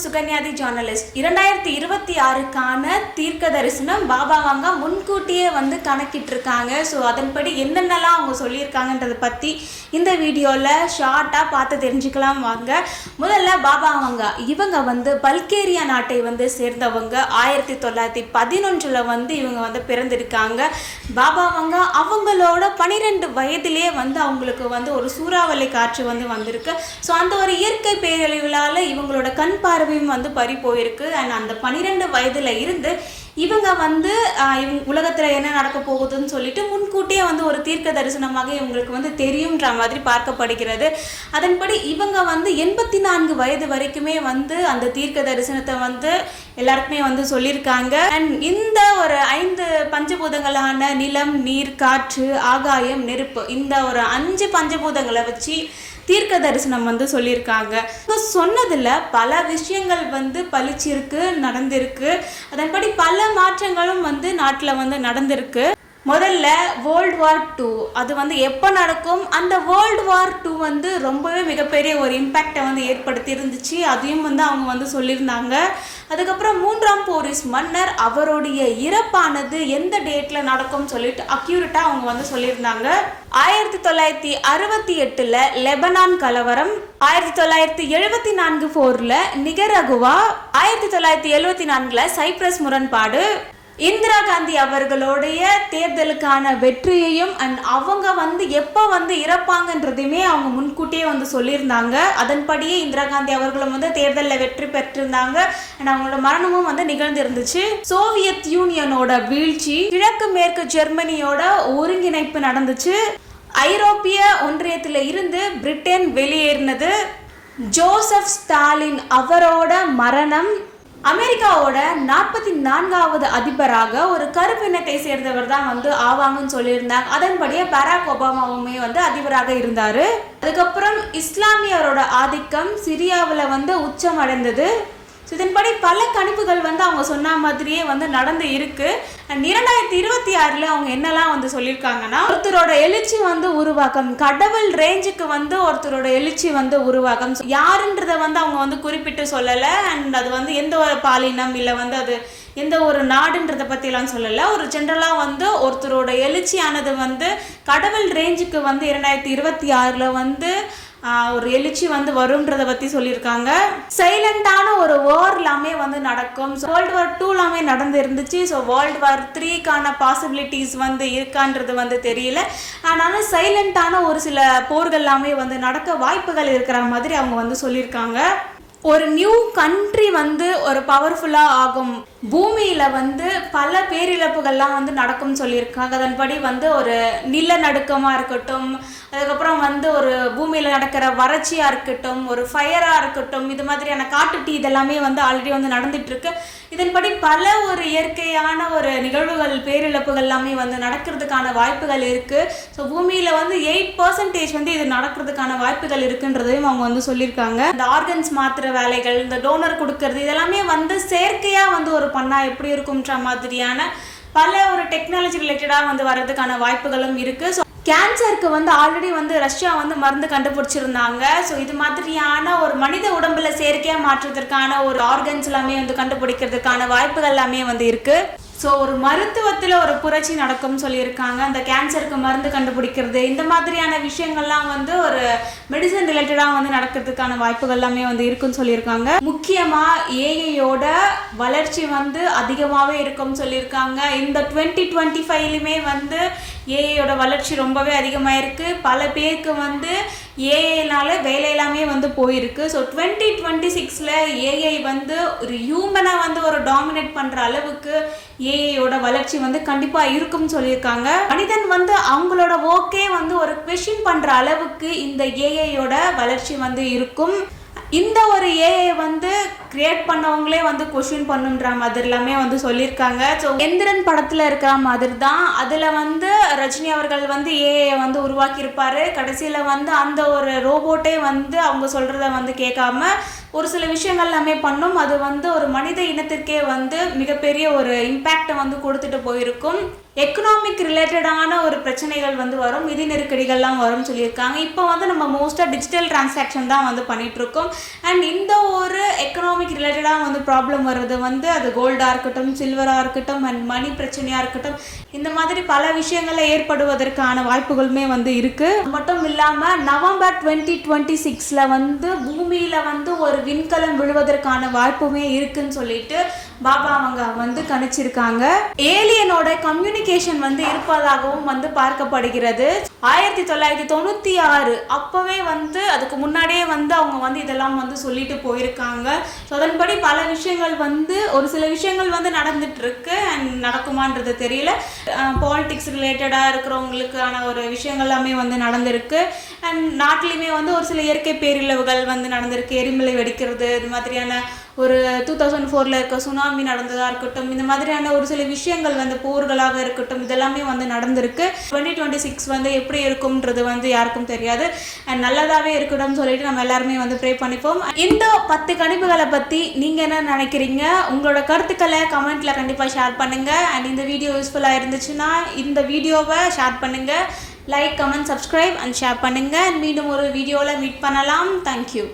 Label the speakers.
Speaker 1: சுகன்யாதி journalist 2026க்கான தீர்க்க தரிசனம் பாபா வாங்க முன்கூட்டியே வந்து கணக்கிட்டு இருக்காங்க. ஸோ அதன்படி என்னென்னலாம் அவங்க சொல்லியிருக்காங்கன்றதை பற்றி இந்த வீடியோவில் ஷார்ட்டாக பார்த்து தெரிஞ்சுக்கலாம் வாங்க. முதல்ல பாபா வாங்க இவங்க வந்து பல்கேரியா நாட்டை வந்து சேர்ந்தவங்க. 1911 வந்து இவங்க வந்து பிறந்திருக்காங்க. பாபா வாங்க அவங்களோட 12 வயதிலே வந்து அவங்களுக்கு வந்து ஒரு சூறாவளி காற்று வந்து வந்திருக்கு. ஸோ அந்த ஒரு இயற்கை பேரழிவுலால் இவங்களோட கண் பார்வையும் வந்து பறி போயிருக்கு. அண்ட் அந்த 12 வயதில் இருந்து இவங்க வந்து உலகத்தில் என்ன நடக்க போகுதுன்னு சொல்லிட்டு முன்கூட்டியே வந்து ஒரு தீர்க்க தரிசனமாக இவங்களுக்கு வந்து தெரியுன்ற மாதிரி பார்க்கப்படுகிறது. அதன்படி இவங்க வந்து 84 வயது வரைக்குமே வந்து அந்த தீர்க்க தரிசனத்தை வந்து எல்லாருக்குமே வந்து சொல்லியிருக்காங்க. அண்ட் இந்த ஒரு 5 பஞ்சபூதங்களான நிலம், நீர், காற்று, ஆகாயம், நெருப்பு, இந்த ஒரு 5 பஞ்சபூதங்களை வச்சு தீர்க்க தரிசனம் வந்து சொல்லியிருக்காங்க. சொன்னதில் பல விஷயங்கள் வந்து பளிச்சிருக்கு, நடந்திருக்கு. அதன்படி பல மாற்றங்களும் வந்து நாட்டில் வந்து நடந்திருக்கு. முதல்ல வேர்ல்டு வார் 2 அது வந்து எப்போ நடக்கும், அந்த வேர்ல்டு வார் 2 வந்து ரொம்பவே மிகப்பெரிய ஒரு இம்பேக்டை வந்து ஏற்படுத்தி இருந்துச்சு. அதையும் வந்து அவங்க வந்து சொல்லியிருந்தாங்க. அதுக்கப்புறம் 3ஆம் போரிஸ் மன்னர் அவருடைய இறப்பானது எந்த டேட்டில் நடக்கும்னு சொல்லிட்டு அக்யூரேட்டாக அவங்க வந்து சொல்லியிருந்தாங்க. 1968 லெபனான் கலவரம், 1974 போரில் நிகரகுவா, 1974 சைப்ரஸ் முரண்பாடு, இந்திரா காந்தி அவர்களுடைய தேர்தலுக்கான வெற்றியையும் அண்ட் அவங்க வந்து எப்போ வந்து இறப்பாங்கன்றதையுமே அவங்க முன்கூட்டியே வந்து சொல்லியிருந்தாங்க. அதன்படியே இந்திரா காந்தி அவர்களும் வந்து தேர்தலில் வெற்றி பெற்றிருந்தாங்க. அண்ட் அவங்களோட மரணமும் வந்து நிகழ்ந்திருந்துச்சு. சோவியத் யூனியனோட வீழ்ச்சி, கிழக்கு மேற்கு ஜெர்மனியோட ஒருங்கிணைப்பு நடந்துச்சு, ஐரோப்பிய ஒன்றியத்தில் இருந்து பிரிட்டன் வெளியேறினது, ஜோசப் ஸ்டாலின் அவரோட மரணம், அமெரிக்காவோட 44வது அதிபராக ஒரு கருப்பினத்தை சேர்ந்தவர் தான் வந்து ஆவாங்கன்னு சொல்லியிருந்தாங்க. அதன்படியே பராக் ஒபாமாவுமே வந்து அதிபராக இருந்தார். அதுக்கப்புறம் இஸ்லாமியரோட ஆதிக்கம் சிரியாவில் வந்து உச்சம் அடைந்தது. இதன்படி பல கணிப்புகள் வந்து அவங்க சொன்ன மாதிரியே வந்து நடந்து இருக்கு. அண்ட் 2026 அவங்க என்னெல்லாம் வந்து சொல்லியிருக்காங்கன்னா, ஒருத்தரோட எழுச்சி வந்து உருவாக்கம், கடவுள் ரேஞ்சுக்கு வந்து ஒருத்தரோட எழுச்சி வந்து உருவாக்கம். யாருன்றதை வந்து அவங்க வந்து குறிப்பிட்டு சொல்லலை. அண்ட் அது வந்து எந்த ஒரு பாலினம் இல்லை வந்து அது எந்த ஒரு நாடுன்றதை பற்றிலாம் சொல்லலை. ஒரு ஜென்ரலாக வந்து ஒருத்தரோட எழுச்சியானது வந்து கடவுள் ரேஞ்சுக்கு வந்து 2026 வந்து ஒரு எழுச்சி வந்து வரும்ன்றதை பற்றி சொல்லியிருக்காங்க. சைலண்டான ஒரு வார் எல்லாமே வந்து நடக்கும். வேர்ல்டு வார் 2 எல்லாமே நடந்து இருந்துச்சு. ஸோ வேர்ல்டு வார் 3க்கான பாசிபிலிட்டிஸ் வந்து இருக்கான்றது வந்து தெரியல. ஆனாலும் சைலண்டான ஒரு சில போர்கள் எல்லாமே வந்து நடக்க வாய்ப்புகள் இருக்கிற மாதிரி அவங்க வந்து சொல்லியிருக்காங்க. ஒரு நியூ கண்ட்ரி வந்து ஒரு பவர்ஃபுல்லாக ஆகும், பூமியில் வந்து பல பேரிழப்புகள்லாம் வந்து நடக்கும்னு சொல்லியிருக்காங்க. அதன்படி வந்து ஒரு நிலநடுக்கமாக இருக்கட்டும், அதுக்கப்புறம் வந்து ஒரு பூமியில் நடக்கிற வறட்சியாக இருக்கட்டும், ஒரு ஃபயராக இருக்கட்டும், இது மாதிரியான காட்டுத்தீ இதெல்லாமே வந்து ஆல்ரெடி வந்து நடந்துகிட்ருக்கு. இதன்படி பல ஒரு இயற்கையான ஒரு நிகழ்வுகள், பேரிழப்புகள் எல்லாமே வந்து நடக்கிறதுக்கான வாய்ப்புகள் இருக்குது. ஸோ பூமியில் வந்து 8% வந்து இது நடக்கிறதுக்கான வாய்ப்புகள் இருக்குன்றதையும் அவங்க வந்து சொல்லியிருக்காங்க. இந்த ஆர்கன்ஸ் மாற்றுற வேலைகள், இந்த டோனர் கொடுக்கறது, இதெல்லாமே வந்து செயற்கையாக வந்து ஒரு பண்ணால் எப்படி இருக்கும்ன்ற மாதிரியான பல ஒரு டெக்னாலஜி ரிலேட்டடாக வந்து வர்றதுக்கான வாய்ப்புகளும் இருக்குது. ஸோ கேன்சருக்கு வந்து ஆல்ரெடி வந்து ரஷ்யா வந்து மருந்து கண்டுபிடிச்சிருந்தாங்க. ஸோ இது மாதிரியான ஒரு மனித உடம்புல செயற்கையாக மாற்றுறதுக்கான ஒரு ஆர்கன்ஸ் எல்லாமே வந்து கண்டுபிடிக்கிறதுக்கான வாய்ப்புகள் எல்லாமே வந்து இருக்குது. ஸோ ஒரு மருத்துவத்தில் ஒரு புரட்சி நடக்கும்னு சொல்லியிருக்காங்க. அந்த கேன்சருக்கு மருந்து கண்டுபிடிக்கிறது, இந்த மாதிரியான விஷயங்கள்லாம் வந்து ஒரு மெடிசன் ரிலேட்டடாக வந்து நடக்கிறதுக்கான வாய்ப்புகள் எல்லாமே வந்து இருக்குன்னு சொல்லியிருக்காங்க. முக்கியமாக ஏஐயோட வளர்ச்சி வந்து அதிகமாகவே இருக்கும்னு சொல்லியிருக்காங்க. இந்த 2025லுமே வந்து ஏஐயோட வளர்ச்சி ரொம்பவே அதிகமாக இருக்குது. பல பேருக்கு வந்து ஏஐனால வேலை எல்லாமே வந்து போயிருக்கு. ஸோ 2026 ஏஐ வந்து ஒரு ஹியூமனை வந்து ஒரு டாமினேட் பண்ணுற அளவுக்கு ஏஐயோட வளர்ச்சி வந்து கண்டிப்பாக இருக்கும்னு சொல்லியிருக்காங்க. மனிதன் வந்து அவங்களோட ஒர்க்கே வந்து ஒரு கொஸ்டின் பண்ணுற அளவுக்கு இந்த ஏஐயோட வளர்ச்சி வந்து இருக்கும். இந்த ஒரு ஏஐ வந்து கிரியேட் பண்ணவங்களே வந்து கொஸ்டின் பண்ணுன்ற மாதிரி எல்லாமே வந்து சொல்லியிருக்காங்க. ஸோ எந்திரன் படத்தில் இருக்கிற மாதிரி தான் அதில் வந்து ரஜினி அவர்கள் வந்து ஏஐ வந்து உருவாக்கியிருப்பார். கடைசியில் வந்து அந்த ஒரு ரோபோட்டே வந்து அவங்க சொல்கிறத வந்து கேட்காம ஒரு சில விஷயங்கள் எல்லாமே பண்ணும். அது வந்து ஒரு மனித இனத்திற்கே வந்து மிகப்பெரிய ஒரு இம்பேக்டை வந்து கொடுத்துட்டு போயிருக்கும். எக்கனாமிக் ரிலேட்டடான ஒரு பிரச்சனைகள் வந்து வரும், நிதி நெருக்கடிகள்லாம் வரும்னு சொல்லியிருக்காங்க. இப்போ வந்து நம்ம மோஸ்ட்டாக டிஜிட்டல் டிரான்சாக்ஷன் தான் வந்து பண்ணிகிட்ருக்கோம். அண்ட் இந்த ஒரு எக்கனாமிக் எக்கனாமிக் ரிலேட்டடாக வந்து ப்ராப்ளம் வர்றது வந்து அது கோல்டாக இருக்கட்டும், சில்வராக இருக்கட்டும், அண்ட் மணி பிரச்சனையாக இருக்கட்டும், இந்த மாதிரி பல விஷயங்களில் ஏற்படுவதற்கான வாய்ப்புகளுமே வந்து இருக்குது. மட்டும் இல்லாமல் நவம்பர் 2026 வந்து பூமியில் வந்து ஒரு விண்கலம் விழுவதற்கான வாய்ப்புமே இருக்குன்னு சொல்லிட்டு பாபா அவங்க வந்து கணிச்சிருக்காங்க. ஏலியனோட கம்யூனிகேஷன் வந்து இருப்பதாகவும் வந்து பார்க்கப்படுகிறது. 1996 அப்பவே வந்து அதுக்கு முன்னாடியே வந்து அவங்க வந்து இதெல்லாம் வந்து சொல்லிட்டு போயிருக்காங்க. ஸோ அதன்படி பல விஷயங்கள் வந்து ஒரு சில விஷயங்கள் வந்து நடந்துட்டு இருக்கு அண்ட் நடக்குமான்றது தெரியல. பாலிடிக்ஸ் ரிலேட்டடாக இருக்கிறவங்களுக்கான ஒரு விஷயங்கள் எல்லாமே வந்து நடந்திருக்கு. அண்ட் நாட்டிலையுமே வந்து ஒரு சில இயற்கை பேரிழவுகள் வந்து நடந்திருக்கு. எரிமலை வெடிக்கிறது, இது மாதிரியான ஒரு 2004 இருக்க சுனாமி நடந்ததாக இருக்கட்டும், இந்த மாதிரியான ஒரு சில விஷயங்கள் வந்து போர்களாக இருக்கட்டும், இதெல்லாமே வந்து நடந்திருக்கு. 2026 வந்து எப்படி இருக்கும்ன்றது வந்து யாருக்கும் தெரியாது. அண்ட் நல்லதாகவே இருக்கணும்னு சொல்லிட்டு நம்ம எல்லாருமே வந்து ப்ரே பண்ணிப்போம். இந்த 10 கணிப்புகளை பற்றி நீங்கள் என்ன நினைக்கிறீங்க? உங்களோட கருத்துக்களை கமெண்ட்டில் கண்டிப்பாக ஷேர் பண்ணுங்கள். அண்ட் இந்த வீடியோ யூஸ்ஃபுல்லாக இருந்துச்சுன்னா இந்த வீடியோவை ஷேர் பண்ணுங்கள். Like, comment, subscribe and share பண்ணுங்கள். மீண்டும் ஒரு வீடியோவில் மீட் பண்ணலாம். தேங்க்யூ.